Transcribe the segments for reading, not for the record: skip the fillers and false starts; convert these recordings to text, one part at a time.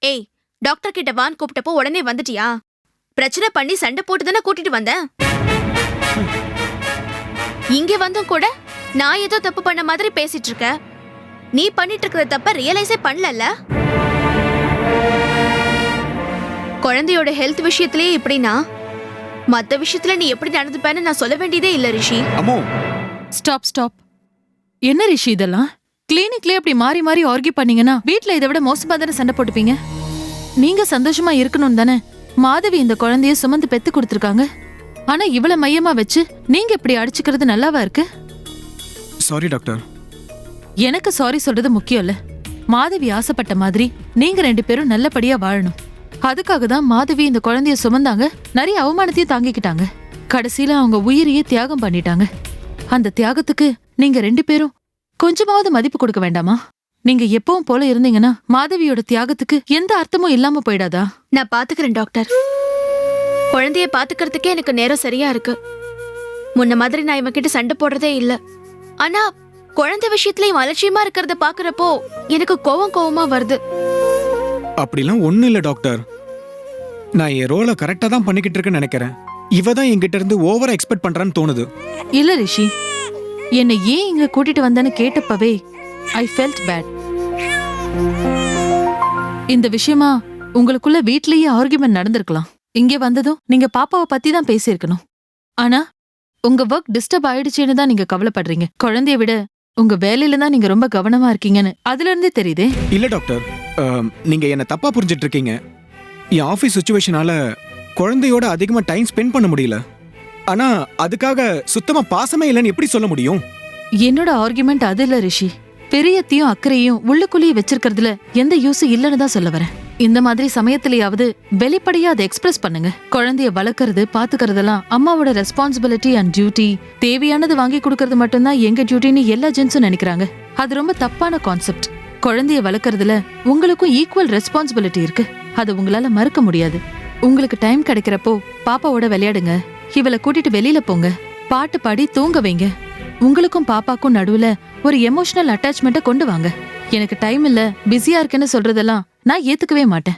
ஏய், டாக்டர் கிட்ட வான் கூப்பிட்டப்போ உடனே வந்துட்டியா? பிரச்சனை பண்ணி சண்டை போட்டு தானே கூட்டிட்டு வந்தேன். இங்க வந்தும் கூட நான் ஏதோ தப்பு பண்ண மாதிரி பேசிட்டு இருக்க. நீ பண்ணிட்டு இருக்கிற தப்ப ரியலைஸே பண்ணல. குழந்தையோட ஹெல்த் விஷயத்திலேயே இப்படின்னா மத்த விஷயத்துல நீ எப்படி நடந்துப்பேன்னு நான் சொல்ல வேண்டியதே இல்ல ரிஷி. அம்மோ, ஸ்டாப். என்ன ரிஷி இதெல்லாம்? கிளினிக்லயே அப்படி மாறி மாறி ஆர்கியூ பண்ணீங்கன்னா வீட்ல இதை விட மோசமா தானே சண்டை போட்டுப்பீங்க. நீங்க சந்தோஷமா இருக்கணும் தானே மாதவி இந்த குழந்தைய சுமந்து பெத்து கொடுத்துருக்காங்க. ஆனா இவள மையமா வச்சு நீங்க இப்படி அடிச்சுக்கிறது நல்லாவா இருக்கு? Sorry doctor. எனக்கு சாரி சொல்றது முக்கியம் இல்ல. மாதவி ஆசைப்பட்ட மாதிரி நீங்க 2 பேரும் நல்லபடியா வாழணும். அதுக்காக தான் மாதவி இந்த குழந்தைய சுமந்தாங்க, நிறைய அவமானத்தையும் தாங்கிக்கிட்டாங்க. கடைசியில அவங்க உயிரையே தியாகம் பண்ணிட்டாங்க. அந்த தியாகத்துக்கு நீங்க 2 பேரும் கொஞ்சமாவது மதிப்பு கொடுக்க வேண்டாமா? நீங்க எப்பவும் போல இருந்தீங்கன்னா மாதவியோட தியாகத்துக்கு எந்த அர்த்தமும் இல்லாம போயிடாதா? நான் பாத்துக்கிறேன் டாக்டர். குழந்தைய பாத்துக்கிறதுக்கே எனக்கு நேரம் சரியா இருக்கு. முன்ன மாதிரி நான் இவன் கிட்ட சண்டை போடுறதே இல்ல. ஆனா குழந்தை விஷயத்துலயும் அலட்சியமா இருக்கிறத பாக்குறப்போ எனக்கு கோவமா வருது. அப்படிலாம் ஒண்ணும் இல்ல டாக்டர். நான் என் ரோலை கரெக்டா தான் பண்ணிக்கிட்டு இருக்கேன்னு நினைக்கிறேன். இவ தான் என்கிட்ட இருந்து ஓவரா எக்ஸ்பெக்ட் பண்றான்னு தோணுது. இல்ல ரிஷி, என்னை ஏன் இங்க கூட்டிட்டு வந்தேன்னு கேட்டப்பவே ஐ ஃபெல்ட் பேட். இந்த விஷயமா உங்களுக்குள்ள வீட்லயே ஆர்கியூமெண்ட் நடந்திருக்கலாம். இங்க வந்ததும் நீங்க பாப்பாவை பத்தி தான் பேசியிருக்கணும். ஆனா உங்க ஒர்க் டிஸ்டர்ப் ஆயிடுச்சுன்னு தான் நீங்க கவலைப்படுறீங்க. குழந்தைய விட உங்க வேலையில தான் நீங்க ரொம்ப கவனமா இருக்கீங்கன்னு அதுல இருந்தே தெரியுதே. இல்ல டாக்டர், நீங்க என்ன தப்பா புரிஞ்சிட்டு இருக்கீங்க. என் ஆபீஸ் சிச்சுவேஷனால குழந்தையோட அதிகமா டைம் ஸ்பெண்ட் பண்ண முடியல. ஆனா அதுக்காக சுத்தமா பாசமே இல்லைன்னு எப்படி சொல்ல முடியும்? என்னோட ஆர்குமெண்ட் அது இல்ல ரிஷி. பெரியத்தையும் அக்கறையும் உள்ளுக்குள்ளேயே வச்சிருக்கிறதுல எந்த யூஸும் இல்லைன்னு தான் சொல்ல வரேன். இந்த மாதிரி சமயத்திலேயாவது வெளிப்படையா அதை எக்ஸ்பிரஸ் பண்ணுங்க. குழந்தைய வளர்க்கறது பாத்துக்கிறதெல்லாம் அம்மாவோட ரெஸ்பான்சிபிலிட்டி அண்ட் டியூட்டி. தேவையானது வாங்கி கொடுக்கறது மட்டும்தான் எங்க டியூட்டின்னு எல்லா ஜென்ஸும் நினைக்கிறாங்க. அது ரொம்ப தப்பான கான்செப்ட். குழந்தைய வளர்க்கறதுல உங்களுக்கும் ஈக்குவல் ரெஸ்பான்சிபிலிட்டி இருக்கு. அதை உங்களால மறுக்க முடியாது. உங்களுக்கு டைம் கிடைக்கிறப்போ பாப்பாவோட விளையாடுங்க. இவளை கூட்டிட்டு வெளியில போங்க. பாட்டு பாடி தூங்க வைங்க. உங்களுக்கும் பாப்பாக்கும் நடுவுல ஒரு எமோஷனல் அட்டாச்மெண்ட்டை கொண்டு வாங்க. எனக்கு டைம் இல்ல, பிஸியா இருக்குன்னு சொல்றதெல்லாம் நான் ஏத்துக்கவே மாட்டேன்.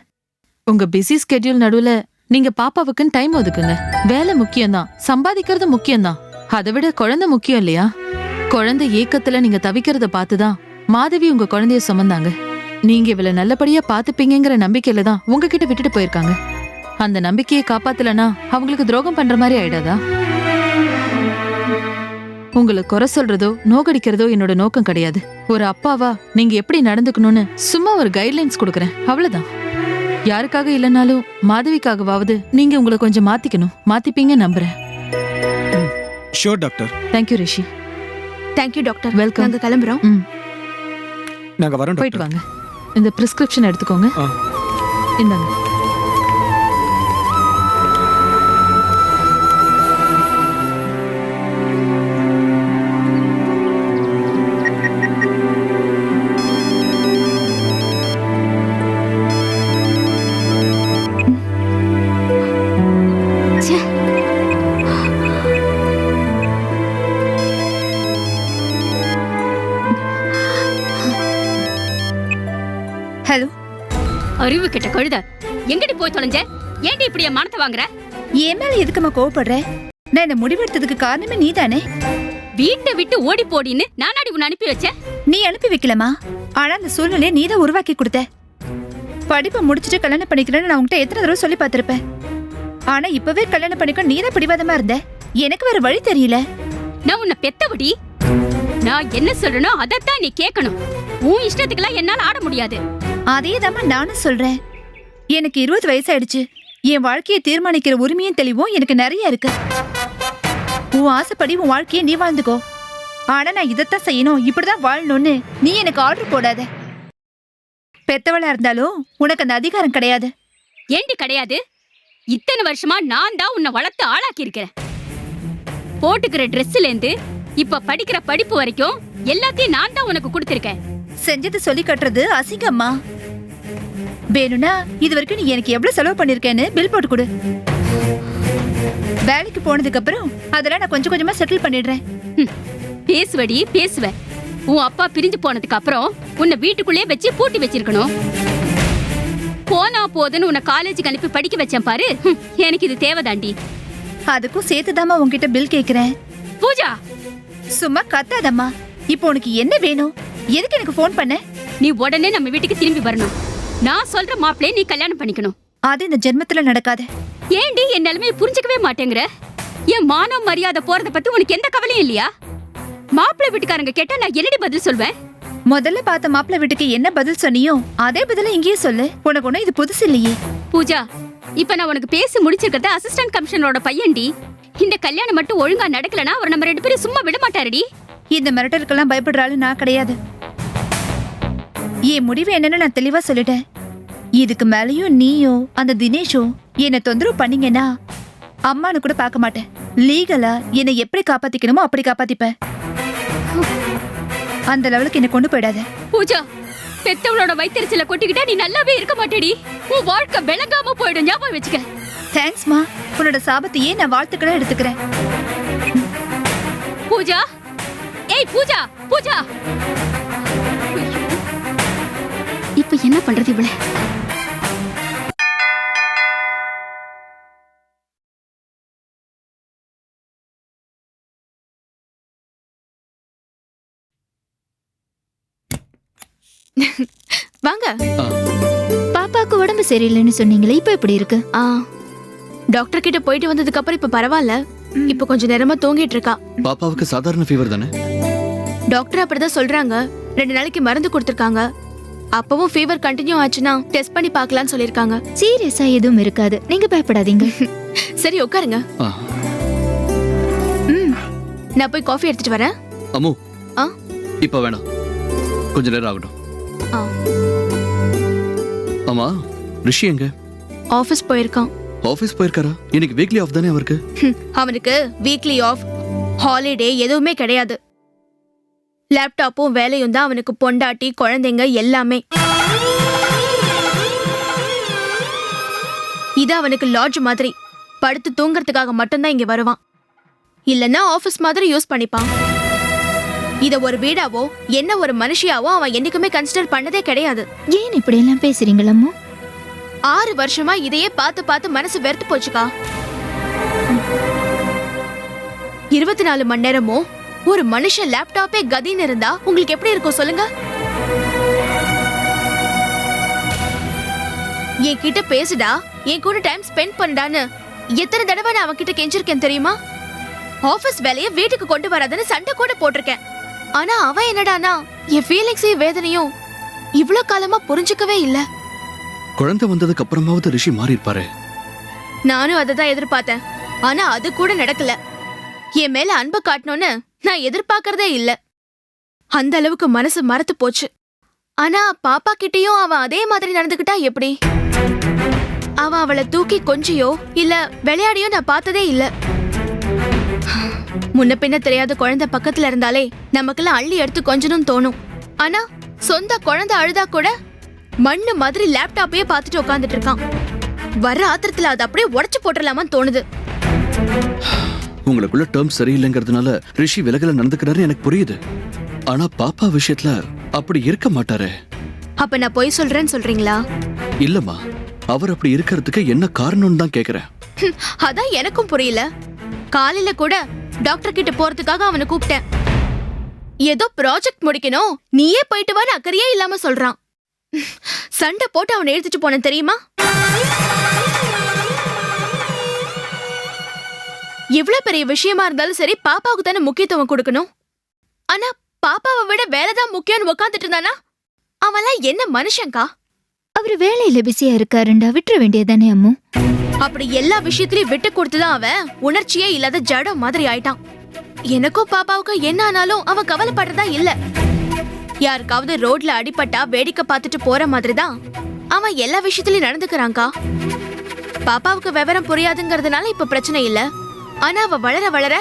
உங்க பிஸி ஸ்கெட்யூல் நடுவுல நீங்க பாப்பாவுக்குன்னு டைம் ஒதுக்குங்க. வேலை முக்கியம்தான், சம்பாதிக்கிறது முக்கியம்தான். அதை விட குழந்தை முக்கியம் இல்லையா? குழந்தை ஏக்கத்துல நீங்க தவிக்கிறத பார்த்துதான் மாதவி உங்க குழந்தைய சுமந்தாங்க. நீங்க இவளை நல்லபடியா பாத்துப்பீங்கிற நம்பிக்கையில தான் உங்ககிட்ட விட்டுட்டு போயிருக்காங்க. அந்த நம்பிக்கையை காப்பாத்தலனா அவங்களுக்கு துரோகம் பண்ற மாதிரி ஆயிடாதா? உங்களை குறை சொல்றதோ நோகடிக்கிறதோ என்னோட நோக்கம் கிடையாது. ஒரு அப்பாவா நீங்க எப்படி நடந்துக்கணும்னு சும்மா ஒரு கைட்லைன்ஸ் கொடுக்கறேன், அவ்வளவுதான். யாருக்காக இல்லைனாலும் மாதவிக்காகவாவது நீங்க உங்களை கொஞ்சம் மாத்திக்கணும். மாத்திப்பீங்க நம்புறேன். Sure doctor. Thank you Rishi. Thank you doctor. Welcome. நாங்க கிளம்புறோம். நாங்க வரோம் டாக்டர். போயிட்டு வாங்க. இந்த பிரிஸ்கிரிப்ஷன் எடுத்துக்கோங்க. இந்தாங்க. ஹலோ. அறிவு கிட்ட கழுத, எங்கடி போய் தொலைஞ்ச? ஏன்டி இப்படி என் மானத்தை வாங்குற? என் மேல எதுக்குமா கோவப்படுற? நான் இந்த முடிவெடுத்ததுக்கு காரணமே நீதானே. வீட்டை விட்டு ஓடி போடின்னு நானாடி உன்னை அனுப்பி வச்சேன். நீ அனுப்பி வைக்கலமா, ஆனா அந்த சூழ்நிலையை நீதான் உருவாக்கி கொடுத்த. படிப்பை முடிச்சுட்டு கல்யாணம் பண்ணிக்கிறேன்னு நான் உன்கிட்ட எத்தனை தடவை சொல்லி பார்த்திருப்பேன். ஆனா இப்பவே கல்யாணம் பண்ணிக்க நீதான் பிடிவாதமா இருந்த. எனக்கு வேற வழி தெரியல. நான் உன்னை பெத்தபடி நான் என்ன சொல்றேனோ அதைத்தான் நீ கேட்கணும். உன் இஷ்டத்துக்கெல்லாம் என்னால ஆட முடியாது. அதேதாம்மா நானும் சொல்றேன். எனக்கு 20 வயசாயிடுச்சு. என் வாழ்க்கையை தீர்மானிக்கிற உரிமையும் தெளிவும் எனக்கு நிறைய இருக்கு. உன் ஆசைப்படி உன் வாழ்க்கையை நீ வாழ்ந்துக்கோ. ஆனா நான் இதைத்தான் செய்யணும், இப்படிதான் வாழணும்னு நீ எனக்கு ஆர்டர் போடாத. பெத்தவளா இருந்தாலும் உனக்கு அந்த அதிகாரம் கிடையாது. ஏண்டி கிடையாது? இத்தனை வருஷமா நான் தான் உன்னை வளர்த்து ஆளாக்கி இருக்கிறேன். போட்டுக்கிற ட்ரெஸ்ல இருந்து இப்ப படிக்கிற படிப்பு வரைக்கும் எல்லாத்தையும் நான் தான் உனக்கு கொடுத்திருக்கேன். செஞ்சது சொல்லி கட்டுறது அசிங்கம்மா. வேணும்னா இது வரைக்கும் நீ எனக்கு எவ்வளவு செலவு பண்ணிருக்கேன்னு பில் போட்டு கொடு. வேலைக்கு போனதுக்கு அப்புறம் அதெல்லாம் நான் கொஞ்சம் கொஞ்சமா செட்டில் பண்ணிடுறேன். பேசுவடி பேசுவ. உன் அப்பா பிரிஞ்சு போனதுக்கு அப்புறம் உன்னை வீட்டுக்குள்ளே வச்சு பூட்டி வச்சிருக்கணும். போனா போதுன்னு உன்னை காலேஜுக்கு அனுப்பி படிக்க வச்சேன் பாரு. எனக்கு இது தேவைதாண்டி. அதுக்கும் சேர்த்துதாம்மா உன்கிட்ட பில் கேக்குறேன். பூஜா, சும்மா கத்தாதம்மா. இப்போ உனக்கு என்ன வேணும்? எதுக்கு எனக்கு ஃபோன் பண்ண? நீ உடனே நம்ம வீட்டுக்கு திரும்பி வரணும். நான் சொல்ற மாப்பிள்ளைய நீ கல்யாணம் பண்ணிக்கணும். அது இந்த ஜென்மத்துல நடக்காது. ஏண்டி என் நிலைமையை புரிஞ்சுக்கவே மாட்டேங்கிற? என் மானம் மரியாதை போறத பத்தி உனக்கு எந்த கவலையும் இல்லையா? மாப்பிள்ளை வீட்டுக்காரங்க கேட்டா நான் என்னடி பதில் சொல்வேன்? முதல்ல பார்த்த மாப்பிள்ளை வீட்டுக்கு என்ன பதில் சொன்னியோ அதே பதில இங்கேயே சொல்லு. உனக்கு ஒன்னும் இது புதுசு இல்லையே. பூஜா, இப்ப நான் உனக்கு பேசி முடிச்சிருக்கிறது அசிஸ்டன்ட் கமிஷனரோட பையன்டி. இந்த கல்யாணம் மட்டும் ஒழுங்கா நடக்கலனா அவர் நம்ம 2 பேரும் சும்மா விட மாட்டாருடி. இந்த மிரட்டலுக்கெல்லாம் பயப்படுறாள் நான் கிடையாது. என் முடிவு என்னன்னு நான் தெளிவா சொல்லிட்டேன். இதுக்கு மேலயும் நீயோ அந்த தினேஷோ என்னை தொந்தரவு பண்ணீங்கன்னா அம்மானு கூட பார்க்க மாட்டேன். லீகலா என்னை எப்படி காப்பாத்திக்கணுமோ அப்படி காப்பாத்திப்பேன். அந்த லெவலுக்கு என்னை கொண்டு போயிடாத. பூஜா, பெத்தவளோட வயிற்றுல கொட்டிக்கிட்டா நீ நல்லாவே இருக்க மாட்டேடி. உன் வாழ்க்கை விளங்காம போயிடும், ஞாபகம் வச்சுக்க. தேங்க்ஸ்மா. உன்னோட சாபத்தையே நான் வாழ்த்துக்களா எடுத்துக்கிறேன். பூஜா, ஏய் பூஜா, பூஜா. இப்ப என்ன பண்றது இவள? வாங்க. பாப்பாக்கு உடம்பு சரியில்லைன்னு சொன்னீங்களே, இப்ப எப்படி இருக்கு? டாக்டர் கிட்ட போயிட்டு வந்ததுக்கு அப்புறம் இப்ப பரவாயில்ல. இப்ப கொஞ்ச நேரமா தூங்கிட்டு இருக்கா. பாப்பாவுக்கு சாதாரண ஃபீவர் தானே? டாக்டர் அப்படிதான் சொல்றாங்க. 2 நாளைக்கு மருந்து கொடுத்திருக்காங்க. அப்பவும் ஃபீவர் கண்டினியூ ஆச்சுன்னா டெஸ்ட் பண்ணி பார்க்கலாம்னு சொல்லிருக்காங்க. சீரியஸா எதுவும் இருக்காது, நீங்க பயப்படாதீங்க. சரி உட்காருங்க. ஆ. நான் போய் காஃபி எடுத்துட்டு வரேன். அம்மு, ஆ? இப்ப வேணாம், கொஞ்ச நேரம் ஆகட்டும். ஆ. ஆமா, ரிஷி எங்க? ஆபீஸ் போயிருக்கான். ஆபீஸ் போயிருக்காரா? இன்னைக்கு வீக்லி ஆஃப் தானே அவருக்கு? அவனுக்கு வீக்லி ஆஃப், ஹாலிடே எதுவுமே கிடையாது. லேப்டாப்பும் வேலையும் தான் அவனுக்கு பொண்டாட்டி குழந்தைங்க எல்லாமே. இது அவனுக்கு லாட்ஜ் மாதிரி. படுத்து தூங்கறதுக்காக மட்டும்தான் இங்க வருவான். இல்லன்னா ஆபீஸ் மாதிரி யூஸ் பண்ணிப்பான். இத ஒரு வீடாவோ என்ன ஒரு மனுஷியாவோ அவன் என்னைக்குமே கன்சிடர் பண்ணதே கிடையாது. ஏன் இப்படி எல்லாம் பேசுறீங்களம்மா? 6 வருஷமா இதையே பார்த்து பார்த்து மனசு வெறுத்து போச்சுக்கா. 24 மணி நேரமும் ஒரு மனுஷன் லேப்டாப்பே கதின்னு இருந்தா உங்களுக்கு எப்படி இருக்கும் சொல்லுங்க? என் கிட்ட பேசுடா, என் கூட டைம் ஸ்பெண்ட் பண்ணடான்னு எத்தனை தடவை நான் அவன் கிட்ட கெஞ்சிருக்கேன் தெரியுமா? ஆபீஸ் வேலைய வீட்டுக்கு கொண்டு வராதுன்னு சண்டை கூட போட்டிருக்கேன். ஆனா அவன் என்னடானா என் ஃபீலிங்ஸையும் வேதனையும் இவ்ளோ காலமா புரிஞ்சுக்கவே இல்ல. குழந்தை வந்ததுக்கு அப்புறமாவது ரிஷி மாறி இருப்பாரு. நானும் அதை தான் எதிர்பார்த்தேன். ஆனா அது கூட நடக்கல. என் மேல அன்பு காட்டணும்னு நான் எதிர்பார்க்கறதே இல்ல. அந்த அளவுக்கு மனசு மறத்து போச்சு. ஆனா பாப்பா கிட்டயும் அவன் அதே மாதிரி நடந்துக்கிட்டா எப்படி? அவன் அவளை தூக்கி கொஞ்சியோ இல்ல விளையாடியோ நான் பார்த்ததே இல்ல. முன்ன பின்ன தெரியாத குழந்தை பக்கத்துல இருந்தாலே நமக்கெல்லாம் அள்ளி எடுத்து கொஞ்சணும்னு தோணும். ஆனா சொந்த குழந்தை அழுதா கூட மண்ணு மாதிரி லேப்டாப்பையே பார்த்துட்டு உட்காந்துட்டு இருக்கான். வர ஆத்திரத்துல அதை அப்படியே உடைச்சு போட்டுடலாமான்னு தோணுது. உங்களுக்குள்ள டேர்ம் சரியில்லைங்கிறதுனால ரிஷி விலகல நடந்துக்கிறாரு எனக்கு புரியுது. ஆனா பாப்பா விஷயத்துல அப்படி இருக்க மாட்டாரு. அப்ப நான் பொய் சொல்றேன்னு சொல்றீங்களா? இல்லம்மா, அவர் அப்படி இருக்கிறதுக்கு என்ன காரணம்னு தான் கேக்குறேன். அதான் எனக்கும் புரியல. காலையில கூட டாக்டர் கிட்ட போறதுக்காக அவனை கூப்பிட்டேன். ஏதோ ப்ராஜெக்ட் முடிக்கணும், நீயே போயிட்டு வர அக்கறையே இல்லாம சொல்றான். சண்டை போட்டு அவனை எழுதிட்டு போனேன் தெரியுமா? எவ்வளவு பெரிய விஷயமா இருந்தாலும் சரி பாப்பாவுக்கு தானே முக்கியத்துவம் கொடுக்கணும். ஆனா பாப்பாவை விட வேலைதான் முக்கியம்னு உட்காந்துட்டு இருந்தானா அவன்லாம் என்ன மனுஷங்கா? அவரு வேலையில பிஸியா இருக்காருண்டா, விட்டுற வேண்டியதானே அம்மு? அப்படி எல்லா விஷயத்திலயும் விட்டு கொடுத்துதான் அவன் உணர்ச்சியே இல்லாத ஜடம் மாதிரி ஆயிட்டான். எனக்கும் பாப்பாவுக்கும் என்ன ஆனாலும் அவன் கவலைப்படுறதா இல்ல. யாருக்காவது ரோட்ல அடிபட்டா வேடிக்கை பார்த்துட்டு போற மாதிரிதான் அவன் எல்லா விஷயத்திலயும் நடந்துக்கிறான்கா. பாப்பாவுக்கு விவரம் புரியாதுங்கிறதுனால இப்ப பிரச்சனை இல்ல. ஆனா அவ வளர வளர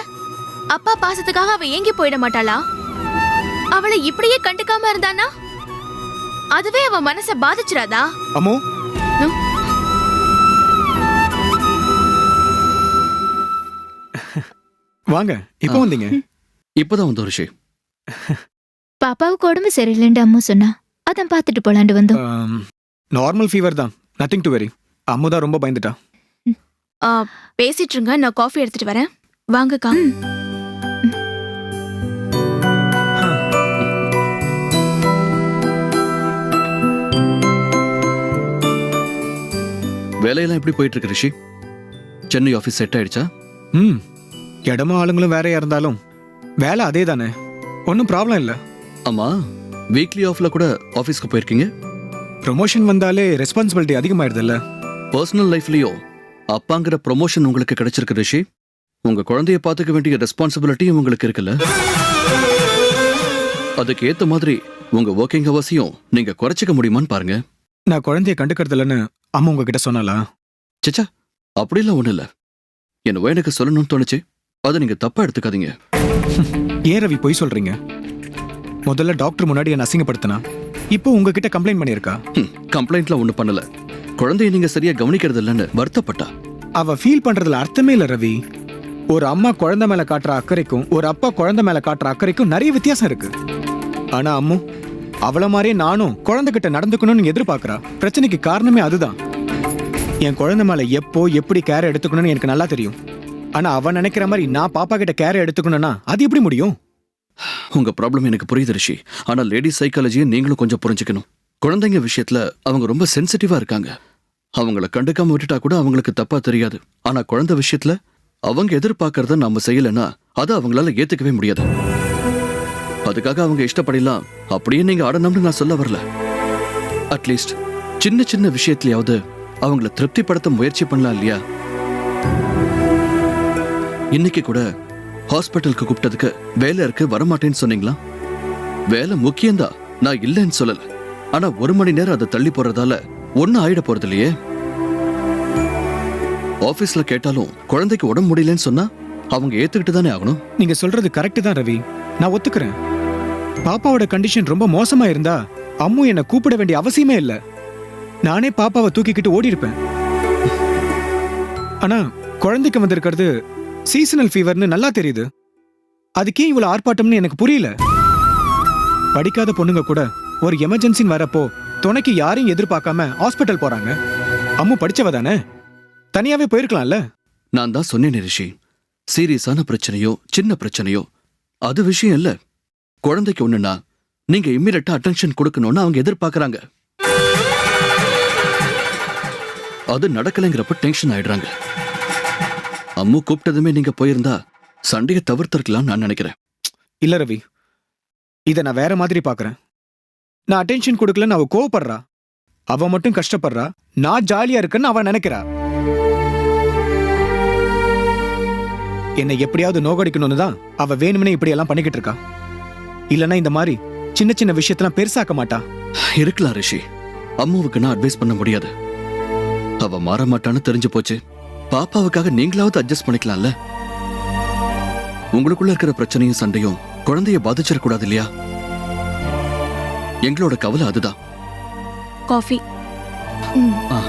அப்பா பாசத்துக்காக அவ ஏங்கி போயிட மாட்டாளா? அவளை இப்படியே கண்டுக்காம இருந்தானா அதுவே அவ மனச பாதிச்சிராதா? அம்மு, வாங்க. இப்போ வந்தீங்க? இப்பதான் வந்தோம் ரிஷி. பாப்பாவுக்கு உடம்பு சரியில்லைன்னு அம்மு சொன்னா, அதான் பாத்துட்டு போலாண்டு வந்தோம். நார்மல் ஃபீவர் தான், நத்திங் டு வெரி. அம்முதா ரொம்ப பயந்துட்டா. ஆ, பேசிட்டு இருங்க, நான் காஃபி எடுத்துட்டு வரேன். வாங்கக்கா. வேலையெல்லாம் எப்படி போயிட்டு இருக்கு ரிஷி? சென்னை ஆஃபீஸ் செட் ஆயிடுச்சா? ம், இடமும் ஆளுங்களும் வேறையா இருந்தாலும் வேலை அதே தானே, ஒன்றும் ப்ராப்ளம் இல்லை. ஆமா, வீக்லி ஆஃப்ல கூட ஆஃபீஸ்க்கு போயிருக்கீங்க. ப்ரொமோஷன் வந்தாலே ரெஸ்பான்சிபிலிட்டி அதிகமாயிடுதுல்ல. பர்சனல் லைஃப்லயோ அப்பாங்கிற ப்ரொமோஷன் உங்களுக்கு கிடைச்சிருக்கு ரிஷி. உங்க குழந்தைய பாத்துக்க வேண்டிய ரெஸ்பான்சிபிலிட்டியும் உங்களுக்கு இருக்குல்ல. அதுக்கு ஏத்த மாதிரி உங்க ஒர்க்கிங் ஹவர்ஸையும் நீங்க குறைச்சிக்க முடியுமான்னு பாருங்க. நான் குழந்தைய கண்டுக்கிறது இல்லைன்னு அம்மா உங்ககிட்ட சொன்னாலா? சிச்சா, அப்படிலாம் ஒண்ணு இல்ல. என்னவோ எனக்கு சொல்லணும்னு தோணுச்சு, அதை நீங்க தப்பா எடுத்துக்காதீங்க. ஏன் ரவி பொய் சொல்றீங்க? முதல்ல டாக்டர் முன்னாடி என்ன அசிங்கப்படுத்தினா, இப்போ உங்ககிட்ட கம்ப்ளைண்ட் பண்ணியிருக்கா. கம்ப்ளைண்ட்லாம் ஒண்ணு பண்ணல. குழந்தைய நீங்க சரியா கவனிக்கிறது இல்லைன்னு வருத்தப்பட்டா. அவ ஃபீல் பண்றதுல அர்த்தமே இல்ல ரவி. ஒரு அம்மா குழந்தை மேல காட்டுற அக்கறைக்கும் ஒரு அப்பா குழந்தை மேல காட்டுற அக்கறைக்கும் நிறைய வித்தியாசம் இருக்கு. ஆனா அம்மு அவள மாதிரியே நானும் குழந்தைகிட்ட நடந்துக்கணும்னு எதிர்பார்க்கறா. பிரச்சனைக்கு காரணமே அதுதான். என் குழந்தை மேல எப்போ எப்படி கேர் எடுத்துக்கணும்னு எனக்கு நல்லா தெரியும். ஆனா அவ நினைக்கிற மாதிரி நான் பாப்பா கிட்ட கேர் எடுத்துக்கணும்னா அது எப்படி முடியும்? உங்க ப்ராப்ளம் எனக்கு புரியுது ரிஷி. ஆனா லேடி சைக்காலஜியை நீங்களும் கொஞ்சம் புரிஞ்சுக்கணும். குழந்தைங்க விஷயத்துல அவங்க ரொம்ப சென்சிட்டிவா இருக்காங்க. அவங்கள கண்டுக்காம விட்டுட்டா கூட அவங்களுக்கு தப்பா தெரியாது. ஆனா குழந்தை விஷயத்துல அவங்க எதிர்பார்க்கறத நாம செய்யலைன்னா அதை அவங்களால ஏத்துக்கவே முடியாது. அதுக்காக அவங்க இஷ்டப்படலாம் அப்படியே நீங்க ஆடணும்னு நான் சொல்ல வரல. அட்லீஸ்ட் சின்ன சின்ன விஷயத்திலயாவது அவங்கள திருப்திப்படுத்த முயற்சி பண்ணலாம் இல்லையா? இன்னைக்கு கூட ஹாஸ்பிட்டலுக்கு கூப்பிட்டதுக்கு வேலை இருக்கு வரமாட்டேன்னு சொன்னீங்களா? வேலை முக்கியம்தான், நான் இல்லைன்னு சொல்லல. ஆனா 1 மணி நேரம் அதை தள்ளி போறதால ஒன்னும் ஆயிட போறது இல்லையே. ஆபீஸ்ல கேட்டாலும் குழந்தைக்கு உடம்பு முடியலன்னு சொன்னா அவங்க ஏத்துக்கிட்டு தானே ஆகணும். நீங்க சொல்றது கரெக்ட் தான் ரவி, நான் ஒத்துக்கிறேன். பாப்பாவோட கண்டிஷன் ரொம்ப மோசமா இருந்தா அம்மு என்ன கூப்பிட வேண்டிய அவசியமே இல்ல. நானே பாப்பாவை தூக்கிக்கிட்டு ஓடி இருப்பேன். ஆனா குழந்தைக்கு வந்திருக்கிறது சீசனல் ஃபீவர்னு நல்லா தெரியுது. அதுக்கே இவ்வளவு ஆர்ப்பாட்டம்னு எனக்கு புரியல. படிக்காத பொண்ணுங்க கூட ஒரு எமர்ஜென்சின்னு வரப்போ துணைக்கு யாரையும் எதிர்பார்க்காம ஹாஸ்பிட்டல் போறாங்க. அம்மு படிச்சவ தானே, தனியாவே போயிருக்கலாம்ல. நான் தான் சொன்னேன் ரிஷி, சீரியஸான பிரச்சனையோ சின்ன பிரச்சனையோ அது விஷயம் இல்ல. குழந்தைக்கு ஒண்ணுன்னா நீங்க இம்மிடியட்டா அட்டென்ஷன் கொடுக்கணும்னு அவங்க எதிர்பார்க்கறாங்க. அது நடக்கலைங்கிறப்ப டென்ஷன் ஆயிடுறாங்க. அம்மு கூப்பிட்டதுமே நீங்க போயிருந்தா சண்டையை தவிர்த்திருக்கலாம் நான் நினைக்கிறேன். இல்ல ரவி, இத நான் வேற மாதிரி பாக்குறேன். நான் அட்டென்ஷன் கொடுக்கலன்னு அவ கோவப்படுறா. அவ மட்டும் கஷ்டப்படுறா, நான் ஜாலியா இருக்கேன்னு அவ நினைக்கிறா. என்னை எப்படியாவது நோகடிக்கணும்னு தான் அவ வேணும்னே இப்படி எல்லாம் பண்ணிக்கிட்டு இருக்கா. இல்லனா இந்த மாதிரி சின்ன சின்ன விஷயத்தெல்லாம் பெருசாக்க மாட்டா. இருக்கலாம் ரிஷி, அம்மாவுக்கு நான் அட்வைஸ் பண்ண முடியாது. அவ மாற மாட்டான்னு தெரிஞ்சு போச்சு. பாப்பாவுக்காக நீங்களாவது அட்ஜஸ்ட் பண்ணிக்கலாம்ல. உங்களுக்குள்ள இருக்கிற பிரச்சனையும் சண்டையும் குழந்தைய பாதிச்சிடக்கூடாது இல்லையா? எங்களோட கவலை அதுதான். காஃபி. ஆ.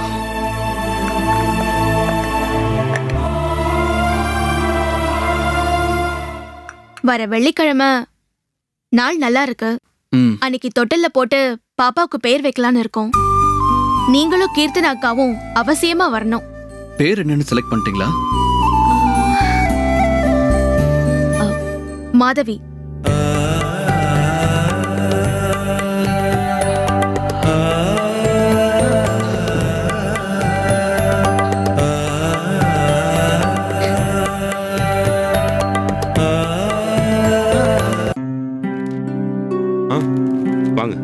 வர வெள்ளிக்கிழமை நாள் நல்லா இருக்கு. ம், அன்னைக்கு தொட்டில்ல போட்டு பாப்பாவுக்கு பேர் வைக்கலான்னு இருக்கோம். நீங்களும் கீர்த்தனா அக்காவும் அவசியமா வரணும். பேர் என்னன்னு செலக்ட் பண்ணிட்டீங்களா? மாதவி. வாங்க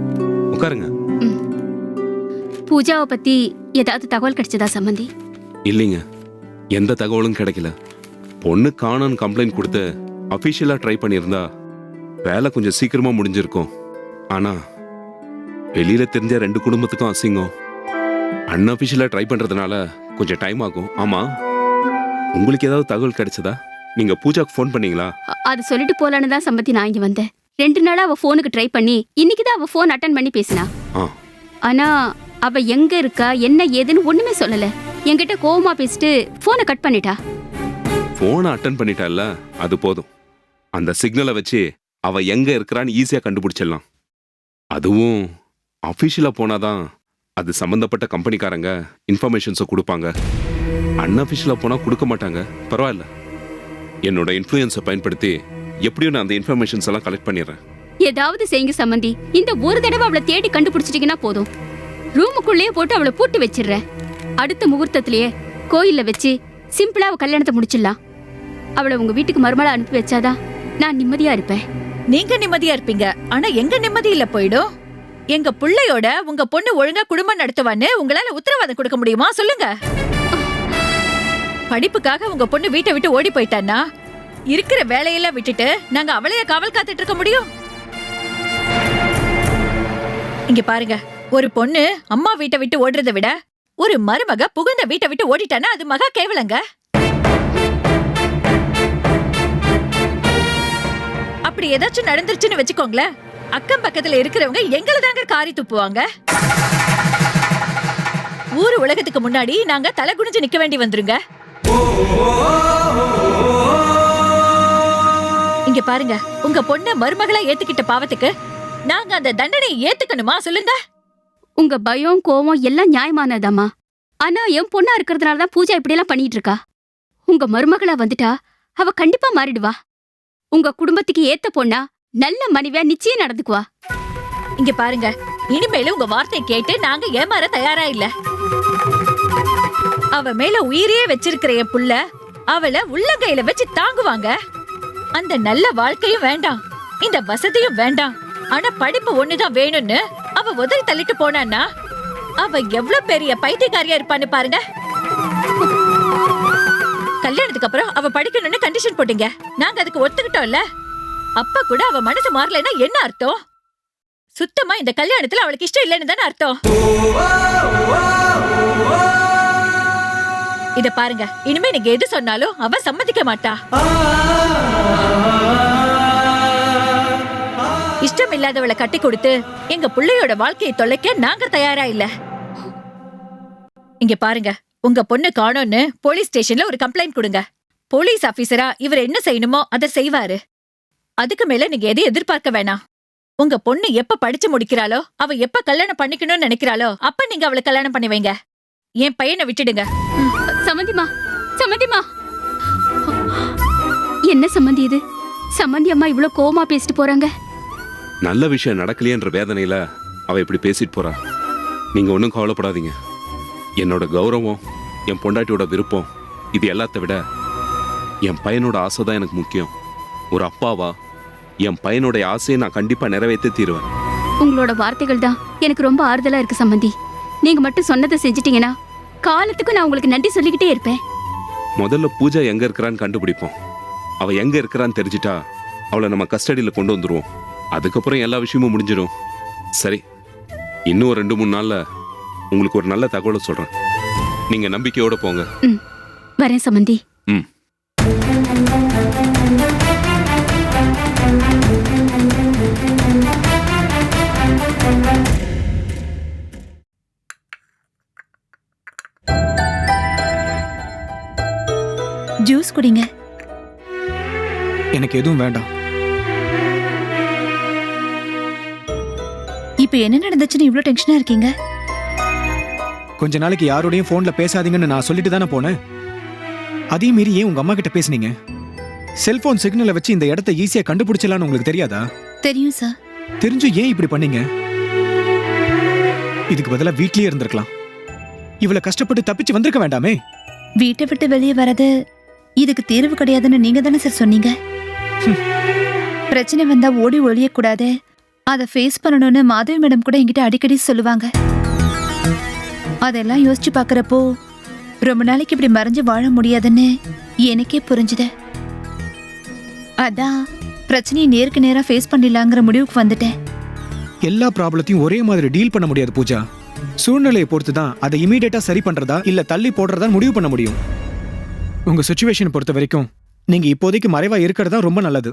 உட்காருங்க. பூஜாவை பத்தி ஏதாவது தகவல் கிடைச்சதா சம்பந்தி? இல்லைங்க, எந்த தகவலும் கிடைக்கல. பொண்ணு காணோன்னு கம்ப்ளைண்ட் கொடுத்து அஃபிஷியலா ட்ரை பண்ணியிருந்தா வேலை கொஞ்சம் சீக்கிரமா முடிஞ்சிருக்கும். ஆனா வெளியில தெரிஞ்ச 2 குடும்பத்துக்கும் அசிங்கம். அன்அஃபிஷியலா ட்ரை பண்றதுனால கொஞ்சம் டைம் ஆகும். ஆமா, உங்களுக்கு ஏதாவது தகவல் கிடைச்சதா? நீங்க பூஜாக்கு ஃபோன் பண்ணீங்களா? அது சொல்லிட்டு போலான்னு தான் சம்பந்தி நான் இங்க வந்தேன். 2 நாளா அவ போனுக்கு ட்ரை பண்ணி இன்னைக்கு தான் அவ போன் அட்டன் பண்ணி பேசினா. ஆ, ஆனா அவ எங்க இருக்கா என்ன ஏதுன்னு ஒண்ணுமே சொல்லல. என்கிட்ட கோவமா பேசிட்டு போனை கட் பண்ணிட்டா. போனை அட்டன் பண்ணிட்டால, அது போதும். அந்த சிக்னலை வச்சு அவ எங்க இருக்கிறான்னு ஈஸியா கண்டுபிடிச்சிடலாம். அதுவும் அஃபிஷியலா போனாதான் அது சம்பந்தப்பட்ட கம்பெனிக்காரங்க இன்ஃபர்மேஷன்ஸை கொடுப்பாங்க. அன்அஃபிஷியலாக போனால் கொடுக்க மாட்டாங்க. பரவாயில்ல, என்னோட இன்ஃப்ளூயன்ஸை பயன்படுத்தி எப்படியும் நான் அந்த இன்ஃபர்மேஷன்ஸ் எல்லாம் கலெக்ட் பண்ணிடுறேன். ஏதாவது செய்யுங்க சம்மந்தி. இந்த ஒரு தடவை அவளை தேடி கண்டுபிடிச்சிட்டீங்கன்னா போதும். ரூமுக்குள்ளேயே போட்டு அவளை பூட்டி வச்சிடுறேன். அடுத்த முகூர்த்தத்திலேயே கோயில்ல வச்சு சிம்பிளா அவ கல்யாணத்தை முடிச்சிடலாம். அவளை உங்க வீட்டுக்கு மறுமலா அனுப்பி வச்சாதான் நான் நிம்மதியா இருப்பேன். நீங்க நிம்மதியா இருப்பீங்க, ஆனா எங்க நிம்மதி இல்ல போயிடும். எங்க புள்ளையோட உங்க பொண்ணு ஒழுங்கா குடும்பம் நடத்துவான்னு உங்களால உத்தரவாதம் கொடுக்க முடியுமா சொல்லுங்க? படிப்புக்காக உங்க பொண்ணு வீட்டை விட்டு ஓடி போயிட்டான்னா இருக்கிற வேலையெல்லாம் விட்டுட்டு நாங்க அவளைய காவல் காத்துட்டு இருக்க முடியும்? இங்க பாருங்க, ஒரு பொண்ணு அம்மா வீட்டை விட்டு ஓடுறதை விட ஒரு மருமக புகுந்த வீட்டை விட்டு ஓடிட்டானா அது மகா கேவலங்க. அப்படி ஏதாச்சும் நடந்துருச்சுன்னு வச்சுக்கோங்களேன், அக்கம் பக்கத்துல இருக்கிறவங்க எங்களை தாங்க காரி துப்புவாங்க. ஊரு உலகத்துக்கு முன்னாடி நாங்க தலை குனிஞ்சு நிக்க வேண்டி வந்துருங்க. இங்க பாருங்க, உங்க பொண்ண மருமகளா ஏத்துக்கிட்ட பாவத்துக்கு நாங்க அந்த தண்டனை ஏத்துக்கணுமா சொல்லுங்க? உங்க பயம் கோவம் எல்லாம் நியாயமானதாமா. ஆனா என் பொண்ணா இருக்கிறதுனாலதான் பூஜா இப்படி எல்லாம் பண்ணிட்டு இருக்கா. உங்க மருமகளா வந்துட்டா அவ கண்டிப்பா மாறிடுவா. உங்க குடும்பத்துக்கு ஏத்த பொண்ணா நல்ல மனைவியா நிச்சயம் நடந்துக்குவா. இங்க பாருங்க, இனிமேல உங்க வார்த்தை கேட்டு நாங்க ஏமாற தயாரா இல்ல. அவ மேல உயிரையே வச்சிருக்கிற என் புள்ள அவளை உள்ளங்கையில வச்சு தாங்குவாங்க. அந்த நல்ல வாழ்க்கையும் வேண்டாம், இந்த வசதியும் வேண்டாம், ஆனா படிப்பு ஒண்ணுதான் வேணும்னு அவ உதறி தள்ளிட்டு போனான்னா அவ எவ்வளவு பெரிய பைத்தியக்காரியா இருப்பான்னு பாருங்க. கல்யாணத்துக்கு அப்புறம் அவ படிக்கணும்னு கண்டிஷன் போட்டீங்க, நாங்க அதுக்கு ஒத்துக்கிட்டோம்ல. அப்ப கூட அவ மனசு மாறலைன்னா என்ன அர்த்தம்? சுத்தமா இந்த கல்யாணத்துல அவளுக்கு இஷ்டம் இல்லைன்னு தானே அர்த்தம். இத பாருங்க, இனிமே நீங்க எது சொன்னாலும் அவ சம்மதிக்க மாட்டா. இஷ்டம் இல்லாதவளை கட்டி கொடுத்து எங்க பிள்ளையோட வாழ்க்கையை தொலைக்க நாங்க தயாரா இல்ல. இங்க பாருங்க, உங்க பொண்ணு காணோன்னு போலீஸ் ஸ்டேஷன்ல ஒரு கம்ப்ளைண்ட் கொடுங்க. போலீஸ் ஆபீசரா இவர் என்ன செய்யணுமோ அதை செய்வாரு. அதுக்கு மேல நீங்க எதையும் எதிர்பார்க்க வேணாம். உங்க பொண்ணு எப்ப படிச்சு முடிக்கிறாளோ, அவ எப்ப கல்யாணம் பண்ணிக்கணும்னு நினைக்கிறாளோ அப்ப நீங்க அவளை கல்யாணம் பண்ணி வைங்க. என் பையனை விட்டுடுங்க. சம்மந்திமா, சம்மந்திமா, என்ன சம்மந்தி இது? சம்மந்தி அம்மா இவ்வளவு கோவமா பேசிட்டு போறாங்க. நல்ல விஷயம் நடக்கலையன்ற வேதனையில அவ இப்படி பேசிட்டு போறா. நீங்க ஒன்றும் கவலைப்படாதீங்க. என்னோட கௌரவம், என் பொண்டாட்டியோட விருப்பம், இது எல்லாத்த விட என் பையனோட ஆசை தான் எனக்கு முக்கியம். ஒரு அப்பாவா என் பையனோட ஆசையை நான் கண்டிப்பா நிறைவேற்றி தீருவேன். உங்களோட வார்த்தைகள் தான் எனக்கு ரொம்ப ஆறுதலா இருக்கு சம்மந்தி. நீங்க மட்டும் சொன்னதை செஞ்சிட்டீங்கன்னா காலத்துக்கு நான் உங்களுக்கு நன்றி சொல்லிக்கிட்டே இருப்பேன். முதல்ல பூஜா எங்க இருக்கிறான்னு கண்டுபிடிப்போம். அவ எங்க இருக்கிறான்னு தெரிஞ்சிட்டா அவளை நம்ம கஸ்டடியில கொண்டு வந்துருவோம். அதுக்கப்புறம் எல்லா விஷயமும் முடிஞ்சிடும். சரி, இன்னும் 2-3 நாள்ல உங்களுக்கு ஒரு நல்ல தகவலை சொல்றேன். நீங்க நம்பிக்கையோட போங்க. வரேன் சம்மந்தி. ஜூஸ் குடிங்க. எனக்கு எதுவும் வேண்டாம். இப்ப என்ன நடந்துச்சுன்னு இவ்ளோ டென்ஷனா இருக்கீங்க? கொஞ்ச நாளைக்கு யாரோடையும் போன்ல பேசாதீங்கன்னு நான் சொல்லிட்டு தானே போனேன். அதே மீறி ஏன் உங்க அம்மா கிட்ட பேசுனீங்க? செல்போன் சிக்னலை வச்சு இந்த இடத்த ஈஸியா கண்டுபிடிச்சலான்னு உங்களுக்கு தெரியாதா? தெரியும் சார். தெரிஞ்சு ஏன் இப்படி பண்ணீங்க? இதுக்கு பதிலா வீட்லயே இருந்திருக்கலாம். இவ்வளவு கஷ்டப்பட்டு தப்பிச்சு வந்திருக்க வேண்டாமே. வீட்டை விட்டு வெளியே வரது இதுக்கு தீர்வு கிடையாதுன்னு நீங்க தானே சார் சொன்னீங்க. பிரச்சனை வந்தா ஓடி ஒழிய கூடாது, அதை ஃபேஸ் பண்ணணும்னு மாதவி மேடம் கூட என்கிட்ட அடிக்கடி சொல்லுவாங்க. அதெல்லாம் யோசிச்சு பாக்குறப்போ ரொம்ப நாளைக்கு இப்படி மறைஞ்சு வாழ முடியாதுன்னு எனக்கே புரிஞ்சுது. அதான் பிரச்சனையை நேருக்கு நேரா ஃபேஸ் பண்ணிடலாங்கிற முடிவுக்கு வந்துட்டேன். எல்லா ப்ராப்ளத்தையும் ஒரே மாதிரி டீல் பண்ண முடியாது பூஜா. சூழ்நிலையை பொறுத்து தான் அதை இமீடியட்டா சரி பண்றதா இல்ல தள்ளி போடுறதா முடிவு பண்ண முடியும். உங்க சிச்சுவேஷன் பொறுத்த வரைக்கும் நீங்க இப்போதைக்கு மறைவா இருக்கிறதா ரொம்ப நல்லது.